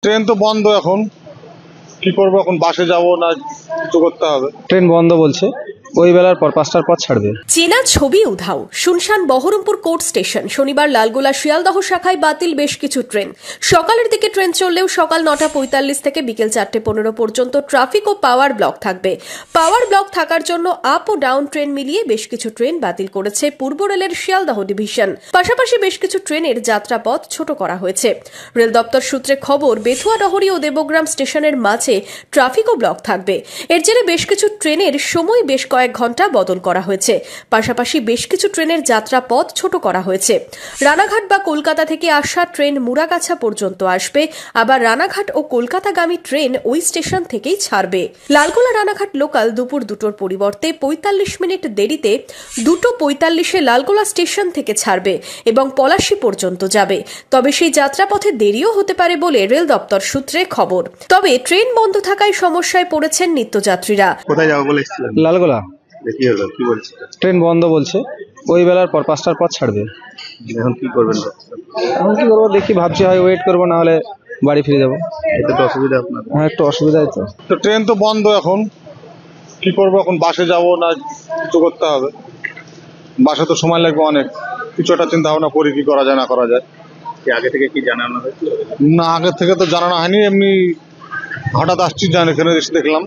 Train তো বন্ধ এখন, কি করবো এখন? বাসে যাবো না কিছু করতে হবে? ট্রেন বন্ধ বলছে, ওই বেলার পর 5টার পর ছাড়বে। চেনা ছবি উধাও। শুনশান বহরমপুর কোর্ট স্টেশন। শনিবার লালগোলা শিয়ালদহ শাখায় বাতিল বেশ কিছু ট্রেন। সকালের দিকে ট্রেন চললেও সকাল 9:45 থেকে বিকেল 4:15 পর্যন্ত ট্রাফিক ও পাওয়ার ব্লক থাকবে। পাওয়ার ব্লক থাকার জন্য আপ ও ডাউন ট্রেন মিলিয়ে বেশ কিছু ট্রেন বাতিল করেছে পূর্ব রেলের শিয়ালদহ ডিভিশন। পাশাপাশি বেশ কিছু ট্রেনের যাত্রাপথ ছোট করা হয়েছে। রেল দপ্তর সূত্রে খবর, বেথুয়াডহরি ও দেবগ্রাম স্টেশনের মাঝে ট্রাফিক ও ব্লক থাকবে। এর জেরে বেশ কিছু ট্রেনের সময় বেশ কয়েক ঘন্টা বদল করা হয়েছে। পাশাপাশি বেশ কিছু ট্রেনের যাত্রা পথ ছোট করা হয়েছে। রানাঘাট বা কলকাতা থেকে আসা ট্রেন মুরাগাছা পর্যন্ত আসবে, আবার রানাঘাট ও কলকাতাগামী ট্রেন ওই স্টেশন থেকেই ছাড়বে। লালগোলা রানাঘাট লোকাল দুপুর 2টোর পরিবর্তে 45 মিনিট দেরিতে 2:45-এ লালগোলা স্টেশন থেকে ছাড়বে এবং পলাশী পর্যন্ত যাবে। তবে সেই যাত্রাপথে দেরিও হতে পারে বলে রেল দপ্তর সূত্রে খবর। তবে ট্রেন বন্ধ থাকায় সমস্যায় পড়েছেন নিত্যযাত্রীরা। কোথায় যাবো বলে এসেছিলেন? লালগোলা। কি হলো, কি বলছে? ট্রেন বন্ধ বলছে, ওই বেলার পর 5টার পর ছাড়বে। এখন কি করবেন? এখন কি করবো দেখি, ভাবছি হয় ওয়েট করবো, না হলে বাড়ি ফিরে যাবো। এতে তো অসুবিধা আপনার। হ্যাঁ, একটু অসুবিধাই তো। তো ট্রেন তো বন্ধ এখন, কি করবো এখন? বাসে যাবো না কিছু করতে হবে? বাসে তো সময় লাগবে অনেক, কিছু একটা চিন্তা ভাবনা করি কি করা যায় না করা যায়। আগে থেকে কি জানানো হয়েছিল? না, আগে থেকে তো জানানো হয়নি, এমনি হঠাৎ আসছি, এখানে এসে দেখলাম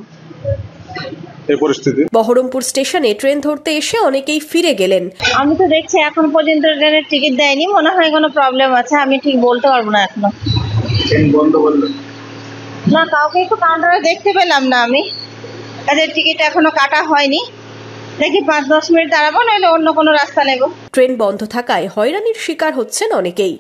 এই পরিস্থিতি। বহরমপুর স্টেশনে ট্রেন ধরতে এসে অনেকেই ফিরে গেলেন। আমি তো দেখছি এখন পর্যন্ত ট্রেনের টিকিট দেয়নি, মনে হয় কোনো প্রবলেম আছে, আমি ঠিক বলতে পারবো না এখনো। ট্রেন বন্ধ বললো না, কাউকে একটু কাউন্টারে দেখতে পেলাম না আমি। তাদের টিকিট এখনো কাটা হয়নি। দেখি 5-10 মিনিট দাঁড়াবো, নইলে অন্য কোনো রাস্তা নেব। ট্রেন বন্ধ থাকায় হয়রানির শিকার হচ্ছেন অনেকেই।